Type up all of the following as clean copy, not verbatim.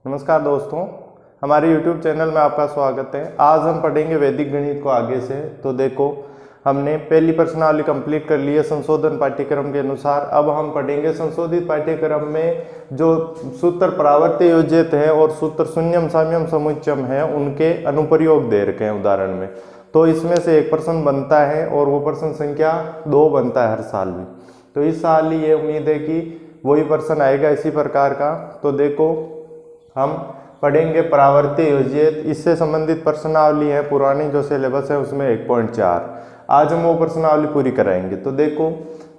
नमस्कार दोस्तों, हमारे YouTube चैनल में आपका स्वागत है। आज हम पढ़ेंगे वैदिक गणित को आगे से। तो देखो, हमने पहली प्रश्नावली कंप्लीट कर ली है संशोधन पाठ्यक्रम के अनुसार। अब हम पढ़ेंगे संशोधित पाठ्यक्रम में जो सूत्र परावर्त्य योजित है और सूत्र शून्यम साम्यम समुच्चयम है, उनके अनुप्रयोग दे रखे हैं उदाहरण में। तो इसमें से एक प्रश्न बनता है और वो प्रश्न संख्या 2 बनता है हर साल में। तो इस साल ये उम्मीद है कि वही प्रश्न आएगा इसी प्रकार का। तो देखो, हम पढ़ेंगे परावर्त्य योजित, इससे संबंधित प्रश्नावली है पुरानी जो सिलेबस है उसमें 1.4। आज हम वो प्रश्नावली पूरी कराएंगे। तो देखो,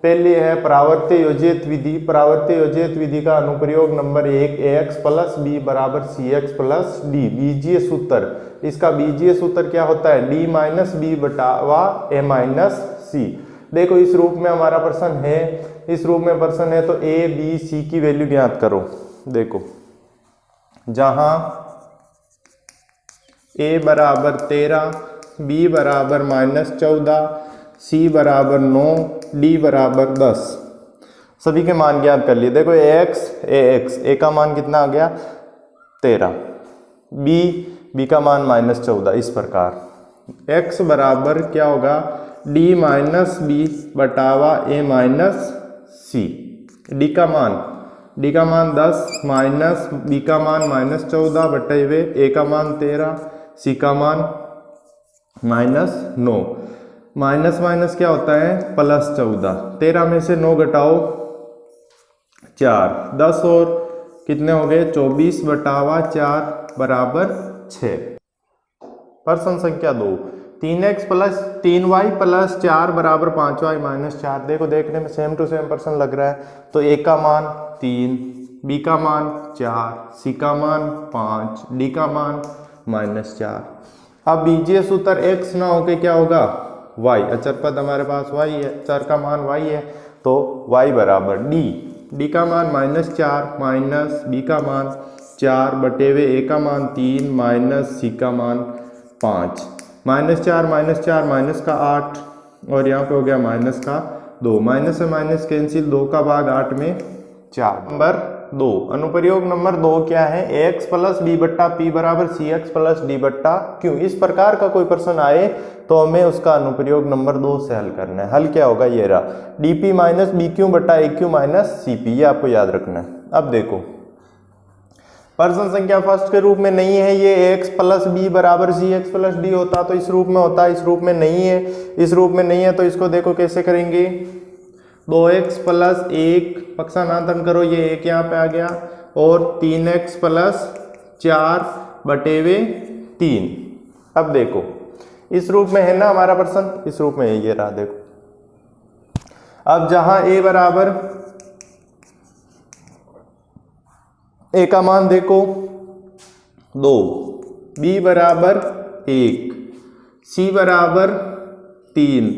पहली है परावर्त्य योजित विधि। परावर्त्य योजित विधि का अनुप्रयोग नंबर 1, ax प्लस बी बराबर cx प्लस डी। बीजीय सूत्र, इसका बीजीय सूत्र क्या होता है? d माइनस बी बटावा a माइनस सी। देखो, इस रूप में हमारा प्रश्न है, इस रूप में प्रश्न है तो a b c की वैल्यू ज्ञात करो। देखो, जहां a बराबर 13, b बराबर -14, c बराबर 9, d बराबर 10, सभी के मान ज्ञात कर लिए। देखो, a का मान कितना आ गया? 13, b का मान -14। इस प्रकार x बराबर क्या होगा? d माइनस बी बटावा a माइनस सी। d का मान 10 माइनस b का मान -14 बटे हुए a का मान 13, c का मान -9। माइनस माइनस क्या होता है? +14। 13 में से 9 घटाओ 4, 10 और कितने हो गए? 24 बटावा 4 बराबर 6। प्रश्न संख्या 2, 3x प्लस 3y प्लस 4 बराबर 5y माइनस 4। देखो, देखने में सेम टू सेम प्रश्न लग रहा है। तो a का मान 3, b का मान 4, c का मान 5, d का मान -4। अब बीजीय सूत्र x ना होके क्या होगा? y। अचर पद हमारे पास y है, चर का मान y है, तो y बराबर d का मान -4 माइनस b का मान 4 बटे हुए a का मान 3 माइनस c का मान 5। -4 माइनस का 8 और यहाँ पे हो गया माइनस का 2। माइनस से माइनस कैंसिल, 2 का भाग 8 में 4। नंबर 2, अनुप्रयोग नंबर 2 क्या है? ax प्लस बी बट्टा पी बराबर cx प्लस डी बट्टा क्यू। इस प्रकार का कोई प्रश्न आए तो हमें उसका अनुप्रयोग नंबर 2 से हल करना है। हल क्या होगा? ये रहा, dp माइनस बी क्यू बट्टा ए क्यू माइनस सी पी। ये आपको याद रखना है। अब देखो, प्रश्न संख्या फर्स्ट के रूप में नहीं है ये। ax प्लस बी बराबर cx प्लस डी होता तो इस रूप में होता, इस रूप में नहीं है। इस रूप में नहीं है तो इसको देखो कैसे करेंगे। 2x प्लस 1 पक्षांतरण करो, ये 1 यहाँ पे आ गया, और 3x प्लस 4 बटे हुए 3। अब देखो, इस रूप में है ना हमारा प्रश्न, इस रूप में है, ये रहा। देखो, अब जहां a बराबर, a का मान देखो 2, b बराबर 1, c बराबर 3,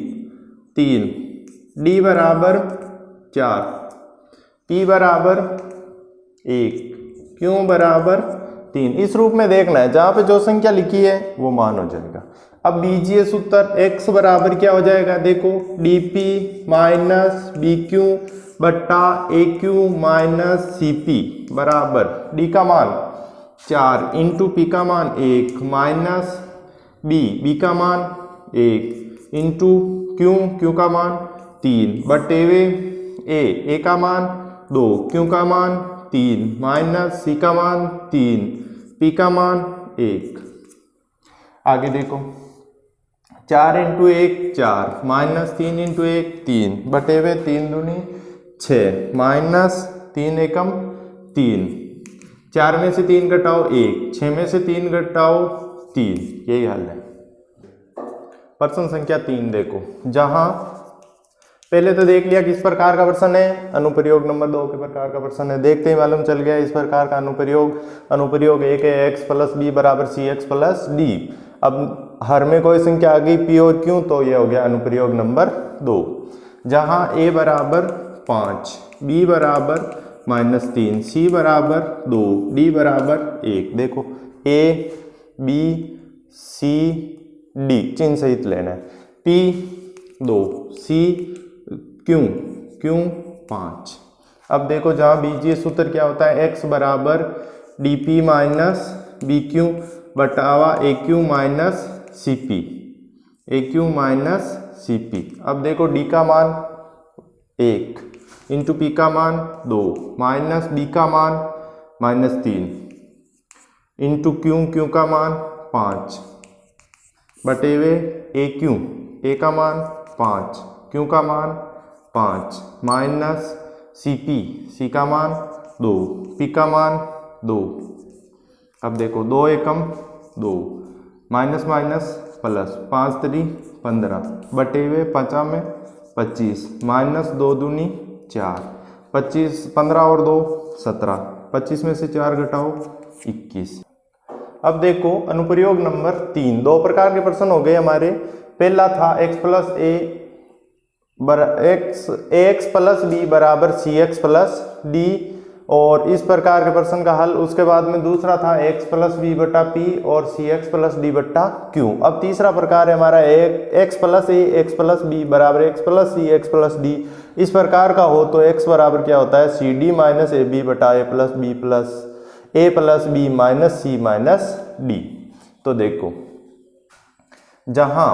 d बराबर 4, p बराबर 1, q बराबर 3। इस रूप में देखना है, जहां पे जो संख्या लिखी है वो मान हो जाएगा। अब बीजीय सूत्र x बराबर क्या हो जाएगा? देखो, dp माइनस बी क्यू बट्टा ए क्यू माइनस सी पी बराबर d का मान 4 इंटू पी का मान 1 माइनस बी का मान 1 इंटू क्यू का मान 3 बटे हुए ए का मान 2, क्यू का मान 3 माइनस सी का मान 3, पी का मान 1। आगे देखो, 4 इंटू 1 4 माइनस 3 इंटू 1 3 बटे हुए 3 दूनी 6 माइनस 3 एकम 3। 4 में से 3 घटाओ 1, 6 में से 3 घटाओ 3। यही हल है। प्रश्न संख्या 3 देखो, जहां पहले तो देख लिया किस प्रकार का प्रश्न है, अनुप्रयोग नंबर 2 के प्रकार का प्रश्न है। देखते ही मालूम चल गया इस प्रकार का अनुप्रयोग 1 है x प्लस बी बराबर cx प्लस डी। अब हर में कोई संख्या आ गई p और q, तो ये हो गया अनुप्रयोग नंबर 2। जहां a बराबर 5, b बराबर -3, c बराबर 2, d बराबर 1। देखो, a b c d चिन्ह सहित लेना है। p 2, c क्यों 5। अब देखो, जहां बीजीय सूत्र क्या होता है? x बराबर D P minus B Q बटावा A Q minus C P, A Q minus C P. अब देखो डी का मान 1 इंटू पी का मान 2 माइनस बी का मान -3 इंटू क्यू का मान 5 बटे हुए ए का मान 5 क्यू का मान 5 माइनस सी का मान 2 पी का मान 2। अब देखो 2 एकम 2 माइनस माइनस प्लस 5 3 15 बटे हुए 5 में 25 माइनस 2 दूनी 4 25 15 और 2 17 25 में से 4 घटाओ 21। अब देखो अनुप्रयोग नंबर 3, दो प्रकार के प्रश्न हो गए हमारे। पहला था x plus x plus B बराबर सी एक्स प्लस डी और इस प्रकार के प्रश्न का हल। उसके बाद में दूसरा था x प्लस बी बटा पी और सी एक्स प्लस डी बटा क्यू। अब तीसरा प्रकार है हमारा एक्स प्लस ए एक्स प्लस बी बराबर एक्स प्लस सी एक्स प्लस डी। इस प्रकार का हो तो x बराबर क्या होता है C D minus A B बटा A plus B minus C minus D. तो देखो जहां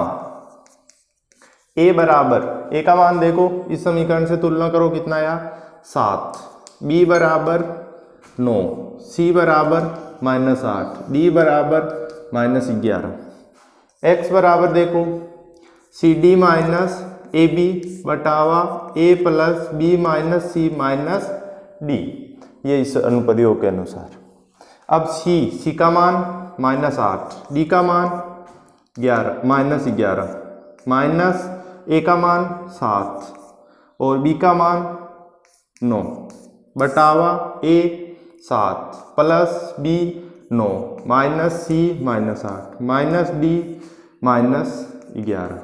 a बराबर a का मान देखो इस समीकरण से तुलना करो कितना आया 7, b बराबर 9, c बराबर -8, d बराबर -11, x बराबर देखो C D minus A B बटावा A plus B minus C minus D, ये इस अनुप्रयोग के अनुसार। अब सी का मान -8, डी का मान -11 माइनस ए का मान 7 और बी का मान 9 बटावा ए 7 प्लस बी 9 माइनस सी -8 माइनस डी -11।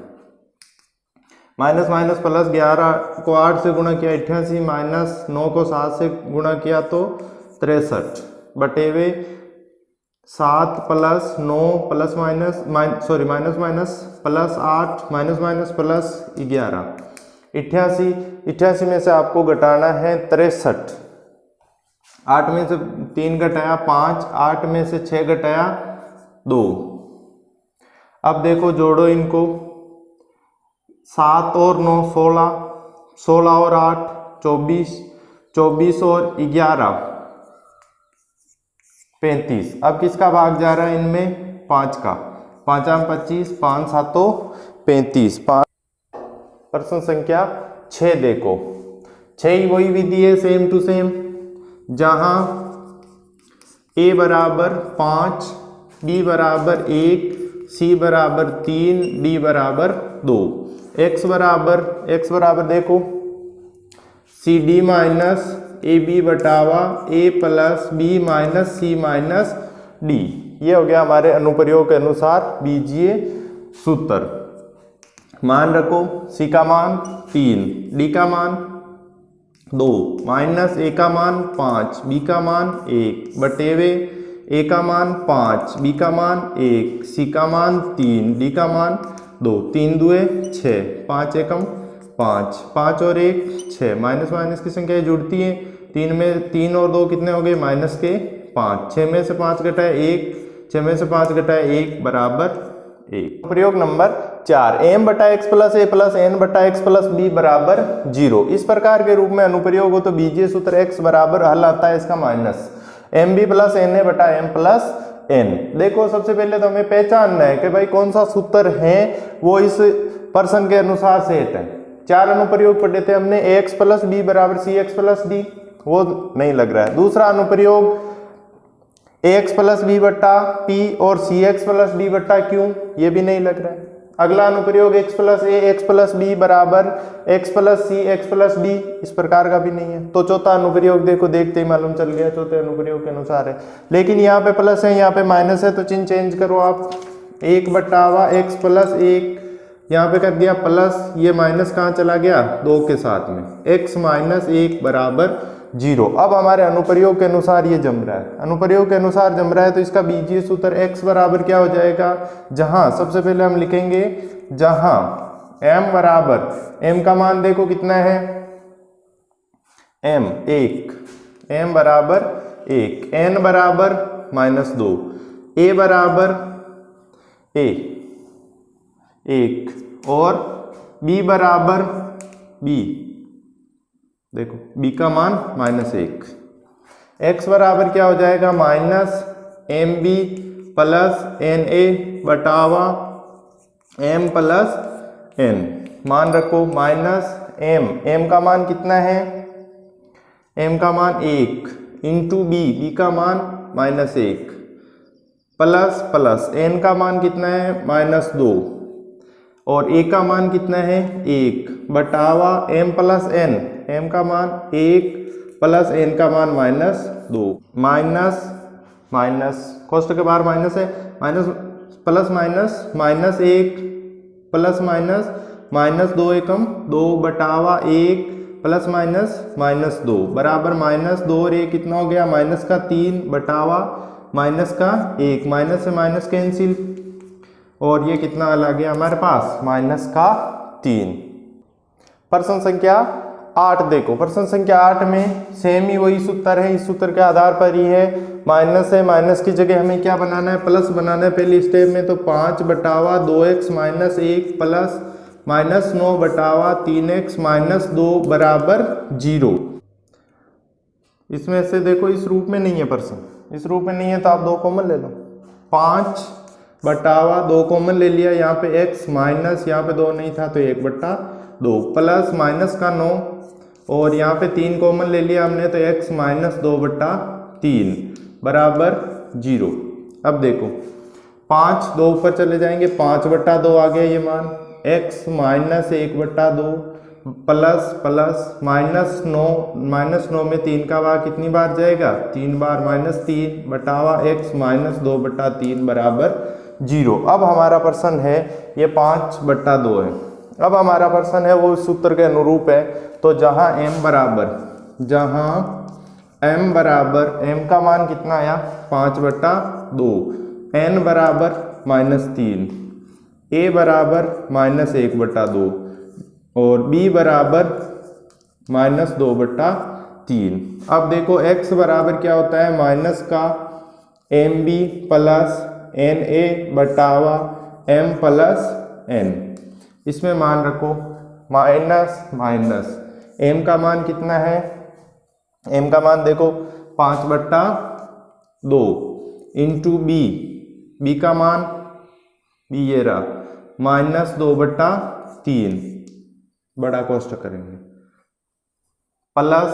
माइनस प्लस 11 को 8 से गुणा किया 88 माइनस 9 को 7 से गुणा किया तो 63 बटे हुए 7 plus 9 plus minus plus 8 minus plus 11 88 में से आपको घटाना है 63। 8 में से 3 घटाया 5, 8 में से 6 घटाया 2। अब देखो जोड़ो इनको 7 और 9 16, 16 और 8 24, 24 और 11 35। अब किसका भाग जा रहा है इनमें 5 का, 5 25 5 7 35। प्रश्न संख्या 6 देखो 6 ही वही विधि है सेम टू सेम जहां a बराबर 5, b बराबर 1, c बराबर 3, d बराबर 2। x बराबर देखो C D minus A B बटावा A plus B minus C minus D. ये हो गया हमारे अनुप्रयोग के अनुसार बीजीय सूत्र। मान रखो सी का मान 3, डी का मान 2 माइनस ए का मान 5, बी का मान 1 बटेवे ए का मान 5, बी का मान 1, सी का मान 3, डी का मान 2। 3 दुए 6, 5 एकम 5, 5 और 1 6। माइनस की संख्या जुड़ती है 3 में 3 और 2 कितने हो गए माइनस के 5। 6 में से 5 घटाए 1, 6 में से 5 घटाए 1 बराबर 1। प्रयोग नंबर 4 m बटा एक्स प्लस ए प्लस एन बटा एक्स प्लस बी बराबर 0। इस प्रकार के रूप में अनुप्रयोग हो तो बीजीय सूत्र x बराबर हल आता है इसका minus M B plus N A बटा एम प्लस एन। देखो सबसे पहले तो हमें पहचानना है कि भाई कौन सा सूत्र है वो इस प्रश्न के अनुसार सेट है। 4 अनुप्रयोग पढ़े थे हमने ax प्लस बी बराबर सी एक्स प्लस डी, वो नहीं लग रहा है। दूसरा अनुप्रयोग ax प्लस बी बट्टा पी और सी एक्स प्लस डी बट्टा क्यू, ये भी नहीं लग रहा है। अगला अनुप्रयोग x प्लस ए एक्स प्लस बी बराबर एक्स प्लस सी एक्स प्लस डी, इस प्रकार का भी नहीं है। तो चौथा अनुप्रयोग देखो देखते ही मालूम चल गया चौथे अनुप्रयोग के अनुसार है, लेकिन यहाँ पे प्लस है यहाँ पे माइनस है तो चिन्ह चेंज करो आप। 1 बट्टावा एक्स प्लस 1 यहाँ पे कर दिया प्लस, ये माइनस कहाँ चला गया 2 के साथ में, x माइनस 1 बराबर 0। अब हमारे अनुप्रयोग के अनुसार ये जम रहा है, अनुप्रयोग के अनुसार जम रहा है तो इसका बीजीय सूत्र x बराबर क्या हो जाएगा, जहां सबसे पहले हम लिखेंगे जहां m बराबर, m का मान देखो कितना है m 1, m बराबर 1, n बराबर -2, a बराबर a 1 और b बराबर b, देखो b का मान -1, x बराबर क्या हो जाएगा -mb plus na बटावा m plus n। मान रखो m का मान कितना है, m का मान 1 इंटू b का मान -1 प्लस n का मान कितना है -2 और a का मान कितना है 1 बटावा m प्लस n, m का मान 1 प्लस n का मान -2, माइनस कोष्ठ के बाहर माइनस है, माइनस प्लस -1 प्लस -2 एकम 2 बटावा 1 प्लस -2 बराबर -2 और 1 कितना हो गया -3 बटावा -1, माइनस से माइनस कैंसिल और ये कितना आ गया हमारे पास -3। प्रश्न संख्या 8 देखो, प्रश्न संख्या 8 में सेम ही वही सूत्र है, इस सूत्र के आधार पर ही है। माइनस है, माइनस की जगह हमें क्या बनाना है, प्लस बनाना है पहली स्टेप में। तो 5 बटावा 2x -1 प्लस -9 बटावा 3x -2 बराबर 0। इसमें से देखो इस रूप में नहीं है प्रश्न, इस रूप में नहीं है तो आप 2 कॉमन ले लो। 5 बटावा 2 कॉमन ले लिया, यहाँ पे x माइनस, यहाँ पे 2 नहीं था तो 1/2 प्लस माइनस का 9 और यहाँ पे 3 कॉमन ले लिया हमने तो x -2/3 बराबर 0। अब देखो 5 2 ऊपर चले जाएंगे, 5/2 आ गया ये मान, x -1/2 प्लस -9 में 3 का भाग कितनी बार जाएगा, 3 बार, -3 बटावा x -2/3 बराबर 0। अब हमारा प्रश्न है ये 5/2 है। अब हमारा प्रश्न है वो सूत्र के अनुरूप है। तो जहां m बराबर m का मान कितना आया 5/2, n बराबर -3, a बराबर -1/2 और b बराबर -2/3। अब देखो x बराबर क्या होता है, माइनस का mb plus na बटावा m plus n। इसमें मान रखो माइनस m का मान कितना है, m का मान देखो 5/2 इंटू b का मान b ये रहा -2/3, बड़ा कोष्ठक करेंगे, प्लस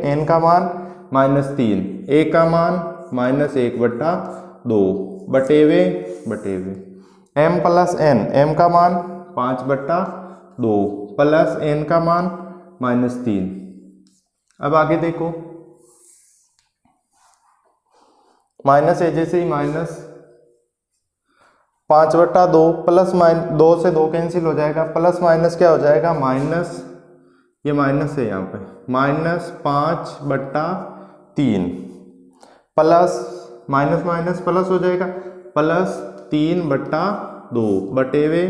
n का मान -3, a का मान -1/2 बटेवे m प्लस n, m का मान 5/2 प्लस n का मान -3। अब आगे देखो माइनस है, जैसे ही माइनस 5/2 प्लस 2 से 2 कैंसिल हो जाएगा, प्लस माइनस क्या हो जाएगा माइनस, ये माइनस है यहाँ पे -5/3 प्लस माइनस प्लस हो जाएगा प्लस 3/2 बटेवे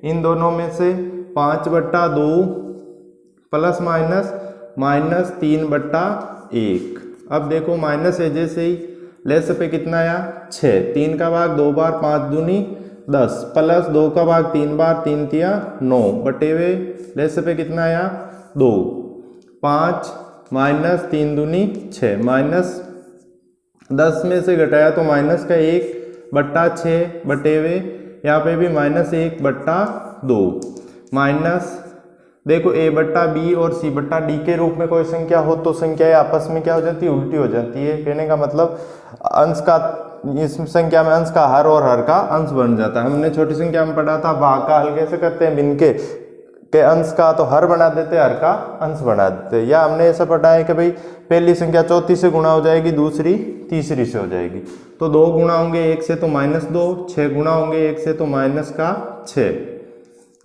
इन दोनों में से 5/2 प्लस -3/1। अब देखो माइनस है, जैसे ही लेस पे कितना आया 6, 3 का भाग 2 बार, 5 दूनी 10 प्लस 2 का भाग 3 बार, 3 तिया 9 बटेवे लेस पे कितना आया 2, 5 -3 दूनी 6, -10 में से घटाया तो माइनस का 1/6 बटेवे यहाँ पे भी -1/2 माइनस देखो a/b और c/d के रूप में कोई संख्या हो तो संख्याएं आपस में क्या हो जाती है, उल्टी हो जाती है। कहने का मतलब अंश का, इस संख्या में अंश का हर और हर का अंश बन जाता है। हमने छोटी संख्या में पढ़ा था भाग का हल कैसे करते हैं, भिन्न के अंश का तो हर बना देते, हर का अंश बना देते। या हमने ऐसा पढ़ा है कि भाई पहली संख्या चौथी से गुणा हो जाएगी, दूसरी तीसरी से हो जाएगी। तो 2 गुणा होंगे 1 से तो -2, 6 गुणा होंगे 1 से तो -6।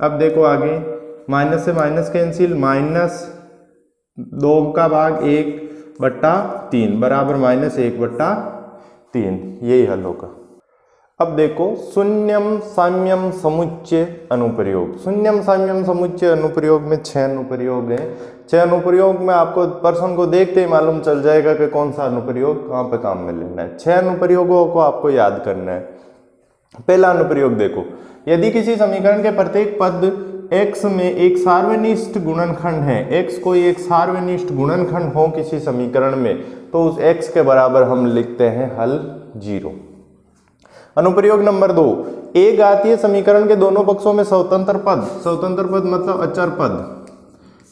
अब देखो आगे माइनस से माइनस कैंसिल, -2 का भाग 1/3 बराबर -1/3, यही हल होगा। अब देखो शून्यम साम्यम समुच्चय अनुप्रयोग। शून्यम साम्यम समुच्चय अनुप्रयोग में 6 अनुप्रयोग हैं। 6 अनुप्रयोग में आपको प्रश्न को देखते ही मालूम चल जाएगा कि कौन सा अनुप्रयोग कहाँ पे काम में लेना है। 6 अनुप्रयोगों को आपको याद करना है। पहला अनुप्रयोग देखो, यदि किसी समीकरण के प्रत्येक पद x में एक सार्वनिष्ठ गुणनखंड है, x कोई एक सार्वनिष्ठ गुणनखंड हो किसी समीकरण में, तो उस x के बराबर हम लिखते हैं हल 0। अनुप्रयोग नंबर 2, एक घातीय समीकरण के दोनों पक्षों में स्वतंत्र पद मतलब अचर पद,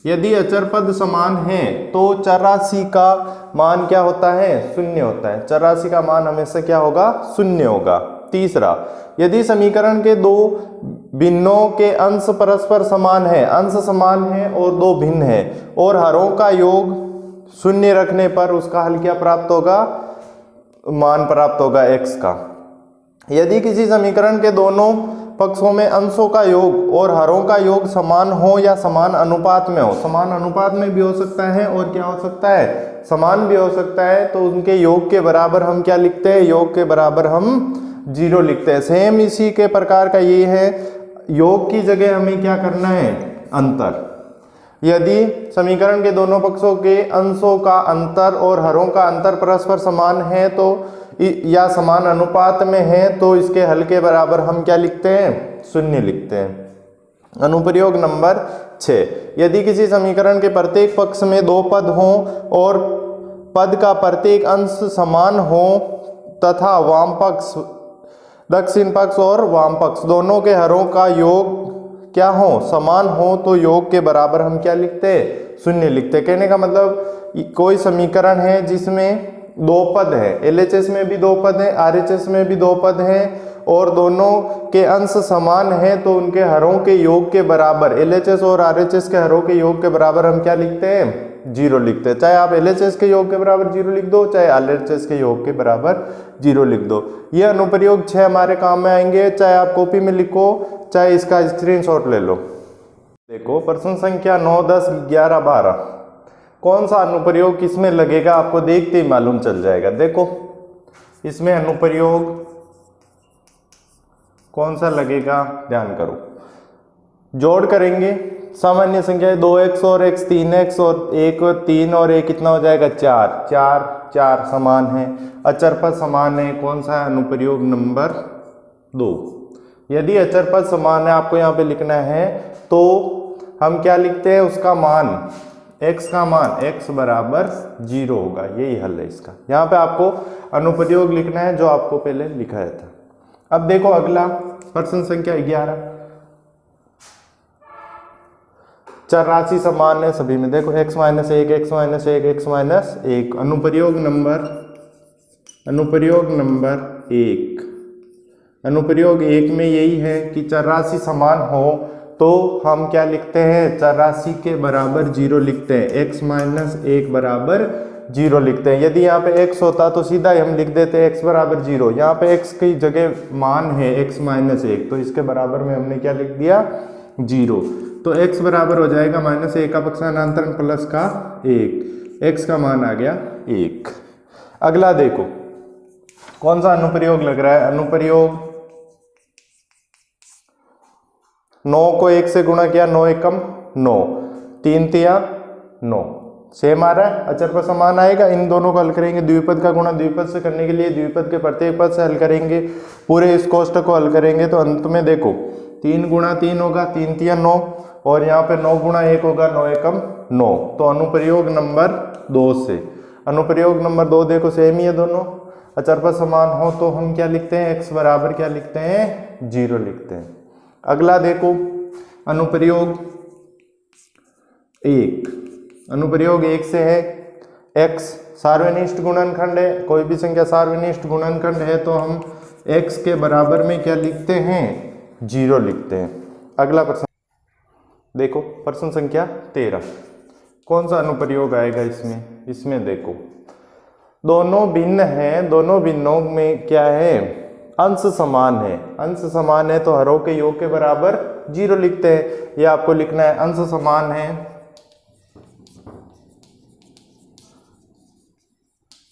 यदि अचर पद समान है तो चरराशि का मान क्या होता है? शून्य होता है। चरराशि का मान हमेशा क्या होगा? शून्य होगा। तीसरा, यदि समीकरण के दो भिन्नों के अंश परस्पर समान है, अंश समान है और दो भिन्न है, और हरों का योग शून्य रखने पर उसका हल क्या प्राप्त होगा? मान प्राप्त होगा x का। यदि किसी समीकरण के दोनों पक्षों में अंशों का योग और हरों का योग समान हो या समान अनुपात में हो, समान अनुपात में भी हो सकता है और क्या हो सकता है? समान भी हो सकता है, तो उनके योग के बराबर हम क्या लिखते हैं? योग के बराबर हम 0 लिखते हैं। सेम इसी के प्रकार का ये है, योग की जगह हमें क्या करना है? अंतर। यदि समीकरण के दोनों पक्षों के अंशों का अंतर और हरों का अंतर परस्पर समान है तो या समान अनुपात में है, तो इसके हल के बराबर हम क्या लिखते हैं? शून्य लिखते हैं। अनुप्रयोग नंबर 6, यदि किसी समीकरण के प्रत्येक पक्ष में 2 पद हों और पद का प्रत्येक अंश समान हो तथा वाम पक्ष, दक्षिण पक्ष और वाम पक्ष दोनों के हरों का योग क्या हो? समान हो, तो योग के बराबर हम क्या लिखते हैं? शून्य लिखते हैं। कहने का मतलब कोई समीकरण है जिसमें 2 पद है, LHS में भी 2 पद है, RHS में भी 2 पद हैं, और दोनों के अंश समान है, तो उनके हरों के योग के बराबर, LHS और RHS के हरों के योग के बराबर हम क्या लिखते हैं? 0 लिखते हैं। चाहे आप LHS के योग के बराबर 0 लिख दो, चाहे RHS के योग के बराबर 0 लिख दो। ये अनुप्रयोग 6 हमारे काम में आएंगे, चाहे आप कॉपी में लिखो, चाहे इसका स्क्रीनशॉट ले लो। देखो प्रश्न संख्या 9, 10, 11, 12, कौन सा अनुप्रयोग किसमें लगेगा आपको देखते ही मालूम चल जाएगा। देखो इसमें अनुप्रयोग कौन सा लगेगा, ध्यान करो। जोड़ करेंगे, सामान्य संख्या 2x और x, 3x और 1 और 3 और 1 कितना हो जाएगा? 4, 4, 4 समान है, अचर पद समान है। कौन सा नंबर? नंबर 2। यदि अचर पद समान है, आपको यहाँ पे लिखना है, तो हम क्या लिखते हैं? उसका मान, x का मान x बराबर 0 होगा। यही हल है इसका। यहाँ पे आपको अनुप्रयोग लिखना है जो आपको पहले लिखाया था। अब देखो अगला प्रश्न संख्या 11, चरराशि समान है सभी में। देखो x minus 1, x minus 1, x minus 1। अनुप्रयोग नंबर 1, अनुप्रयोग 1 में यही है कि चरराशि समान हो तो हम क्या लिखते हैं? चरराशि के बराबर 0 लिखते हैं। x माइनस 1 बराबर 0 लिखते हैं। यदि यहाँ पे x होता तो सीधा ही हम लिख देते हैं x बराबर 0। यहाँ पे x की जगह मान है x माइनस 1, तो इसके बराबर में हमने क्या लिख दिया? 0। तो x बराबर हो जाएगा -1 का पक्षांतरण प्लस का 1, x का मान आ गया 1। अगला देखो कौन सा अनुप्रयोग लग रहा है? अनुप्रयोग 9 को 1 से गुणा किया, 9 एकम 9, 3 तिया 9, सेम आ रहा है, अचर पर समान आएगा। इन दोनों को हल करेंगे, द्विपद का गुणा द्विपद से करने के लिए द्विपद के प्रत्येक पद से हल करेंगे, पूरे इस कोष्ठक को हल करेंगे, तो अंत में देखो 3 गुणा 3 होगा, 3 तिया 9, और यहाँ पे 9 गुणा 1 होगा, 9 एकम 9। तो अनुप्रयोग नंबर 2 से, अनुप्रयोग नंबर 2 देखो सेम ही है दोनों, अचर पर समान हो तो हम क्या लिखते हैं? x बराबर क्या लिखते हैं? 0 लिखते हैं। अगला देखो अनुप्रयोग 1, अनुप्रयोग 1 से है x सार्वनिष्ठ गुणनखंड है, कोई भी संख्या सार्वनिष्ठ गुणनखंड है तो हम x के बराबर में क्या लिखते हैं? 0 लिखते हैं। अगला प्रश्न देखो प्रश्न संख्या 13, कौन सा अनुप्रयोग आएगा इसमें? इसमें देखो दोनों भिन्न हैं, दोनों भिन्नों में क्या है? अंश समान है, अंश समान है तो हरों के योग के बराबर 0 लिखते हैं। ये आपको लिखना है, अंश समान है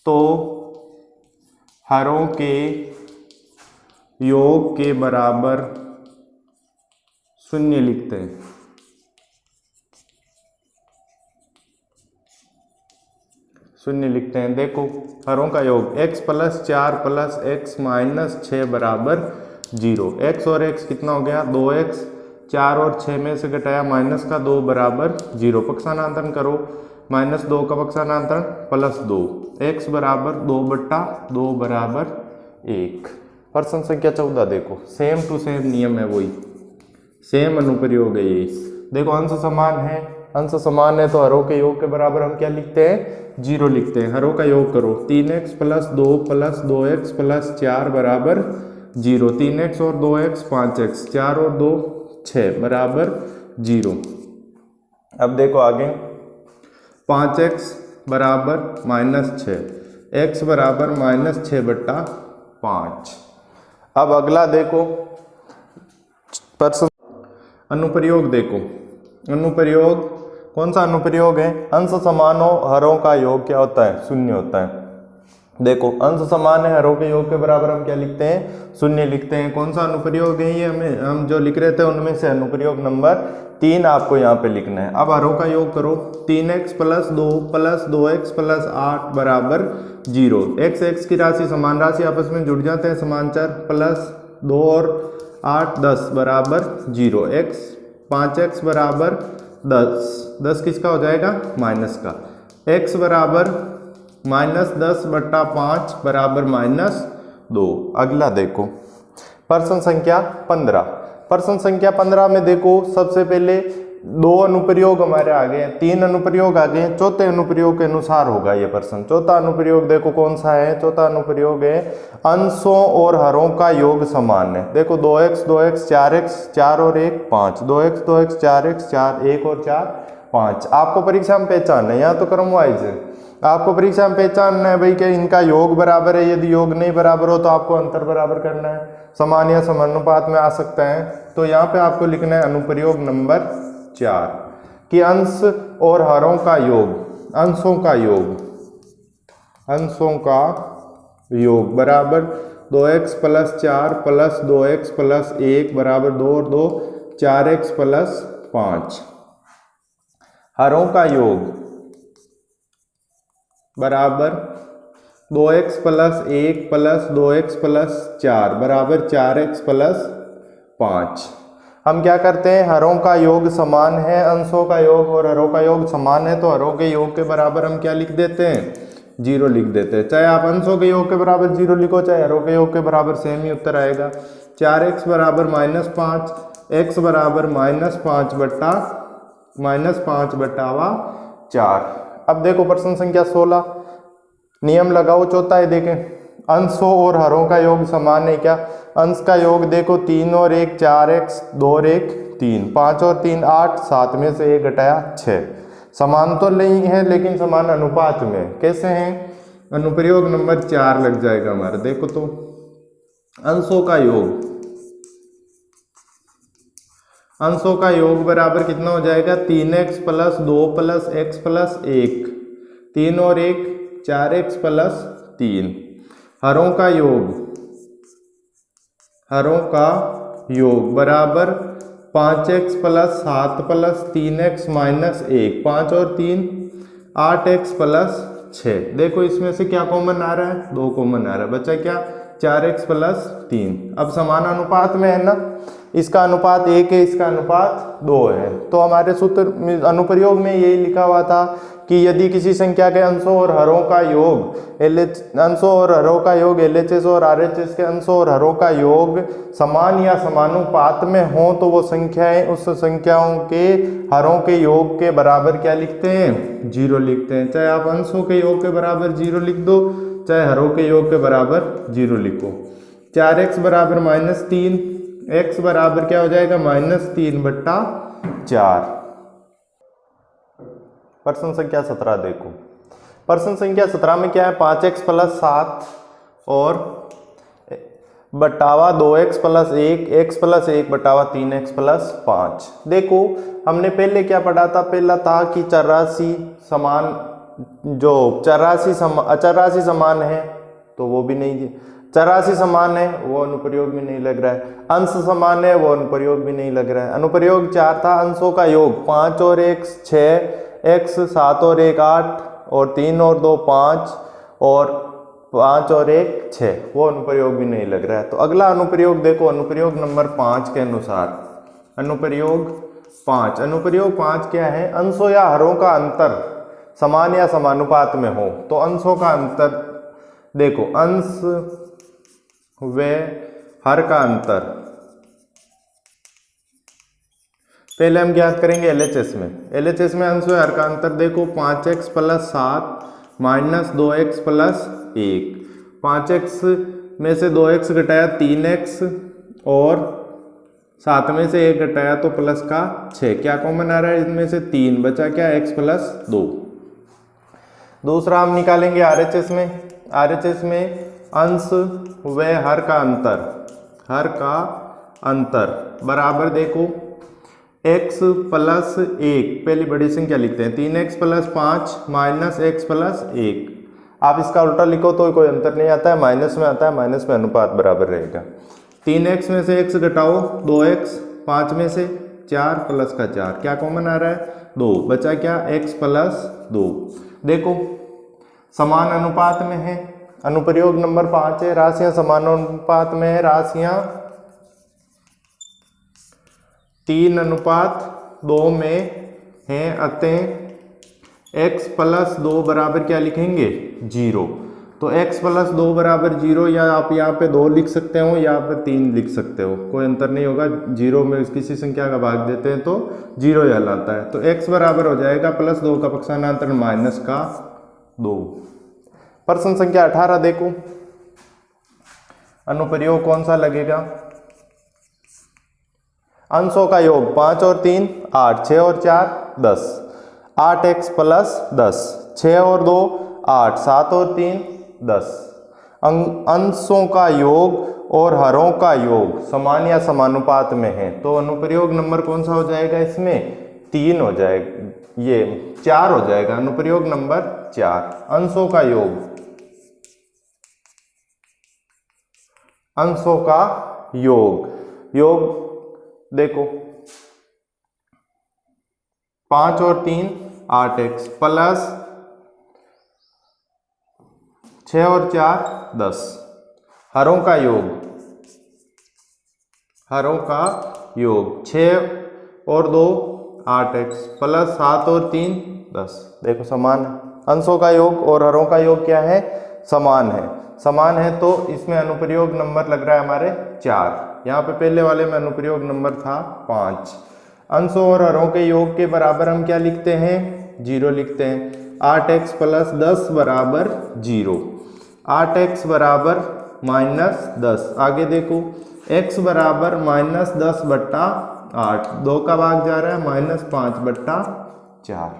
तो हरों के योग के बराबर शून्य लिखते हैं। शून्य लिखते हैं। देखो हरों का योग x + 4 + x - 6 बराबर 0। x और x कितना हो गया 2x, 4 और 6 में से घटाया -2 बराबर 0। पक्षांतरण करो, -2 का पक्षांतरण +2, x बराबर 2/2 बराबर 1। प्रश्न संख्या 14 देखो, सेम टू सेम नियम है, वही सेम अनुप्रयोग है यही। देखो अंश समान है, अंश समान है तो हरों के योग के बराबर हम क्या लिखते हैं 0 लिखते हैं। हरों का योग करो, 3x + 2 + 2x + 4 बराबर 0। 3x और 2x 5x, 4 और 2 6 बराबर 0। अब देखो आगे, 5x बराबर -6, x बराबर -6/5। अब अगला देखो प्रश्न अनुप्रयोग। देखो अनुप्रयोग कौन सा अनुप्रयोग है, अंश समान हो हरों का योग क्या होता है 0 होता है। देखो अंश समान है हरों के योग के बराबर हम क्या लिखते हैं 0 लिखते हैं। कौन सा अनुप्रयोग है ये, हमें हम जो लिख रहे थे उनमें से अनुप्रयोग नंबर 3 आपको यहाँ पे लिखना है। अब हरों का योग करो, 3x + 2 + 2x + 8 बराबर 0। x की राशि समान राशि आपस में जुड़ जाते हैं, समान चर, +2 और 8 10 बराबर 0। 5x बराबर 10 किसका हो जाएगा माइनस का। x बराबर -10/5 बराबर -2। अगला देखो प्रश्न संख्या 15। प्रश्न संख्या 15 में देखो सबसे पहले 2 अनुप्रयोग हमारे आ गए, 3 अनुप्रयोग आ गए, चौथे अनुप्रयोग के अनुसार होगा ये प्रश्न। चौथा अनुप्रयोग देखो कौन सा है, चौथा अनुप्रयोग है अंशों और हरों का योग समान है। देखो 2x 2x 4x 4 और 1 5, 2x 2x 4x 4 1 और 4 5। आपको परीक्षा में पहचानना है, यहाँ तो क्रम वाइज है, आपको परीक्षा में पहचानना है भाई कि इनका योग बराबर है। यदि योग नहीं बराबर हो तो आपको अंतर बराबर करना है, समान या समानुपात में आ सकता है। तो यहाँ पे आपको लिखना है अनुप्रयोग नंबर 4 कि अंश और हरों का योग, अंशों का योग बराबर 2x + 4 + 2x + 1 बराबर 2 और 2 4x + 5। हरों का योग बराबर 2x + 1 + 2x + 4 बराबर 4x + 5। हम क्या करते हैं, हरों का योग समान है, अंशों का योग और हरों का योग समान है तो हरों के योग के बराबर हम क्या लिख देते हैं 0 लिख देते हैं। चाहे आप अंशों के योग के बराबर 0 लिखो, चाहे हरों के योग के बराबर सेम ही उत्तर आएगा। 4x बराबर -5, x बराबर -5/4। अब देखो प्रश्न संख्या 16, नियम लगाओ चौथा है। देखें अंशों और हरों का योग समान है क्या, अंश का योग देखो 3 और 1 4x, 2 और 1 3, 5 और 3 8, 7 में से 1 घटाया 6। समान तो नहीं है लेकिन समान अनुपात में। कैसे हैं, अनुप्रयोग नंबर 4 लग जाएगा हमारा। देखो तो अंशों का योग बराबर कितना हो जाएगा 3x + 2 + x + 1, 3 और 1 4x + 3। हरों का योग बराबर 5x + 7 + 3x - 1, 5 और 3 8x + 6। देखो इसमें से क्या कॉमन आ रहा है 2 कॉमन आ रहा है, बचा क्या 4x + 3। अब समान अनुपात में है ना, इसका अनुपात 1 है, इसका अनुपात 2 है। तो हमारे सूत्र अनुप्रयोग में यही लिखा हुआ था कि यदि किसी संख्या के अंशों और हरों का योग LHS और RHS के अंशों और हरों का योग समान या समानुपात में हो तो वो संख्याएं उस संख्याओं के हरों के योग के बराबर क्या लिखते हैं 0 लिखते हैं। चाहे आप अंशों के योग के बराबर 0 लिख दो, चाहे हरों के योग के बराबर 0 लिखो। 4x बराबर -3, x बराबर क्या हो जाएगा -3/4। प्रश्न संख्या 17 देखो, प्रश्न संख्या 17 में क्या है 5x + 7 और बटावा 2x + 1, x + 1 बटावा 3x + 5। देखो हमने पहले क्या पढ़ा था, पहला था कि अचर राशि समान है तो वो भी नहीं, चरासी समान है, वो अनुप्रयोग भी नहीं लग रहा है। अंश समान है, वो अनुप्रयोग भी नहीं लग रहा है। अनुप्रयोग 4 था, अंशों का योग 5 और 1 6, x 7 और 1 8 और 3 और 2 5 और 5 और 1 6, वो अनुप्रयोग भी नहीं लग रहा है। तो अगला अनुप्रयोग देखो, अनुप्रयोग नंबर 5 के अनुसार, अनुप्रयोग 5 क्या है? अंशों या हरों का अंतर समान या समानुपात में हो। तो अंशों का अंतर देखो, अंश व हर का अंतर पहले हम ज्ञात करेंगे LHS में। LHS में अंश व हर का अंतर देखो, 5x + 7 - 2x + 1। 5x में से 2x घटाया 3x और 7 में से 1 घटाया तो प्लस का 6। क्या कॉमन आ रहा है इसमें से? 3 बचा क्या? x + 2। दूसरा हम निकालेंगे RHS में। RHS में अंश व हर का अंतर बराबर देखो, x + 1 पहली बड़ी संख्या लिखते हैं, 3x + 5 - x + 1। आप इसका उल्टा लिखो तो कोई अंतर नहीं आता है, माइनस में आता है, माइनस में अनुपात बराबर रहेगा। 3x में से x घटाओ 2x, 5 में से 4 प्लस का 4, क्या कॉमन आ रहा है? 2 बचा क्या? x + 2। देखो समान अनुपात में है, अनुप्रयोग नंबर 5 है। राशियां समान अनुपात में है, राशियां 3:2 में हैं, अतः x + 2 बराबर क्या लिखेंगे? 0। तो x + 2 बराबर 0, या आप यहाँ पे 2 लिख सकते हो, यहाँ पे 3 लिख सकते हो, कोई अंतर नहीं होगा। 0 में किसी संख्या का भाग देते हैं तो 0 ही आता है। तो x बराबर हो जाएगा +2 का पक्षांतर -2। प्रश्न संख्या 18 देखो, अनुप्रयोग कौन सा लगेगा? अंशों का योग 5 और 3 8, 6 और 4 10, 8x + 10, 6 और 2 8, 7 और 3 10। अंशों का योग और हरों का योग समान या समानुपात में है, तो अनुप्रयोग नंबर कौन सा हो जाएगा? इसमें 3 हो जाएगा, ये 4 हो जाएगा। अनुप्रयोग नंबर 4, अंशों का योग, अंशों का योग देखो 5 और 3 8x + 6 और 4 10। हरों का योग 6 और 2 8x + 7 और 3 10। देखो समान है, अंशों का योग और हरों का योग क्या है? समान है। समान है तो इसमें अनुप्रयोग नंबर लग रहा है हमारे 4। यहाँ पे पहले वाले में अनुप्रयोग नंबर था 5। अंशों और हरों के योग के बराबर हम क्या लिखते हैं? 0 लिखते हैं। 8x + 10 बराबर 0, 8x बराबर -10। आगे देखो, x बराबर -10/8, 2 का भाग जा रहा है -5/4।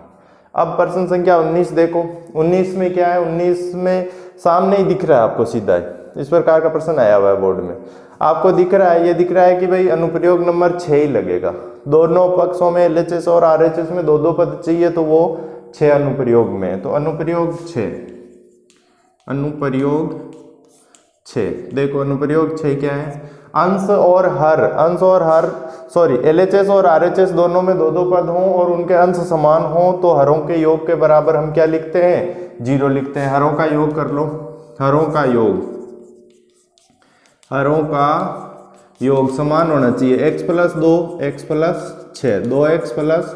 अब प्रश्न संख्या 19 देखो, 19 में क्या है? 19 में सामने ही दिख रहा है आपको सीधा ही, इस प्रकार का प्रश्न आया हुआ है बोर्ड में, आपको दिख रहा है, ये दिख रहा है कि भाई अनुप्रयोग नंबर 6 ही लगेगा। दोनों पक्षों में LHS और RHS में 2-2 पद चाहिए, तो वो 6 अनुप्रयोग में है। तो अनुप्रयोग 6, देखो अनुप्रयोग 6 क्या है? अंश और हर LHS और RHS दोनों में 2-2 पद हों और उनके अंश समान हों, तो हरों के योग के बराबर हम क्या लिखते हैं? 0 लिखते हैं। हरों का योग कर लो, हरों का योग समान होना चाहिए, x + 2 x + 6, 2x +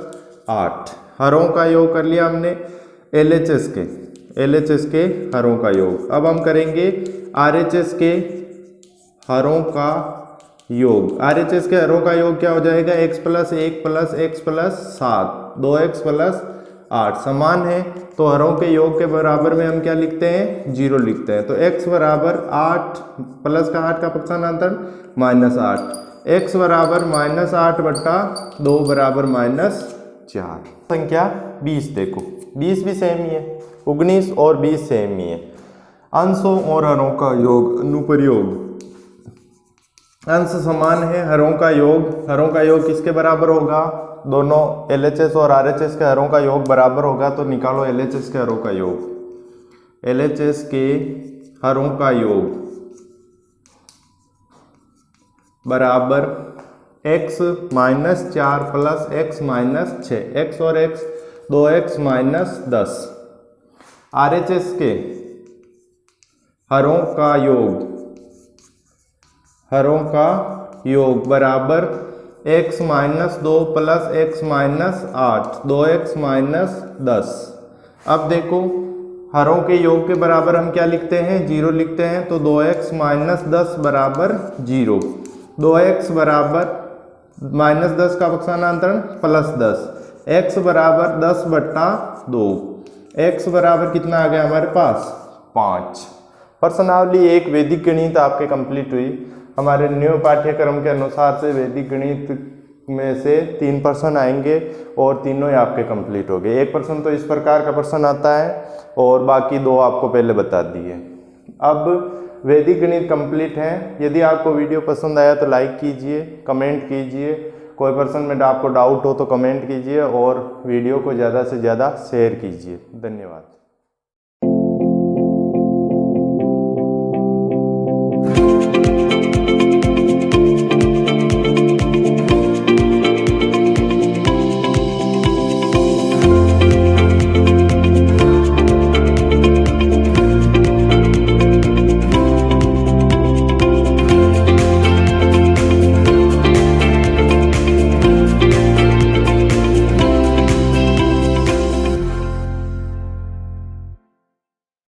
8। हरों का योग कर लिया हमने LHS के हरों का योग। अब हम करेंगे RHS के हरों का योग। RHS के हरों का योग क्या हो जाएगा? x + 1 + x + 7, 2x + 8 समान है, तो हरों के योग के बराबर में हम क्या लिखते हैं? 0 लिखते हैं। तो x बराबर 8 प्लस का 8 का पक्षांतर -8, x बराबर -8/2 बराबर -4। संख्या 20 देखो, 20 भी सेम ही है, 19 और 20 सेम ही है। अंशों और हरों का योग, अनुप्रयोग, अंश समान है, हरों का योग किसके बराबर होगा? दोनों LHS और RHS के हरों का योग बराबर होगा, तो निकालो LHS के हरों का योग। LHS के हरों का योग बराबर x minus 4 plus x minus 6, x और x 2x माइनस 10। RHS के हरों का योग बराबर x minus 2 plus x minus 8, 2x minus 10। अब देखो हरों के योग के बराबर हम क्या लिखते हैं, 0 लिखते हैं, तो 2x माइनस 10 बराबर 0। 2x बराबर माइनस 10 का पक्षांतरण प्लस 10, x बराबर 10 बट्टा 2, x बराबर कितना आ गया हमारे पास 5। प्रश्नावली 1 वैदिक गणित आपके कंप्लीट हुई। हमारे न्यू पाठ्यक्रम के अनुसार से वैदिक गणित में से 3 प्रश्न आएंगे और तीनों ही आपके कंप्लीट हो गए। एक प्रश्न तो इस प्रकार का प्रश्न आता है और बाकी 2 आपको पहले बता दिए। अब वैदिक गणित कंप्लीट है। यदि आपको वीडियो पसंद आया तो लाइक कीजिए, कमेंट कीजिए, कोई प्रश्न में आपको डाउट हो तो कमेंट कीजिए और वीडियो को ज़्यादा से ज़्यादा शेयर कीजिए। धन्यवाद।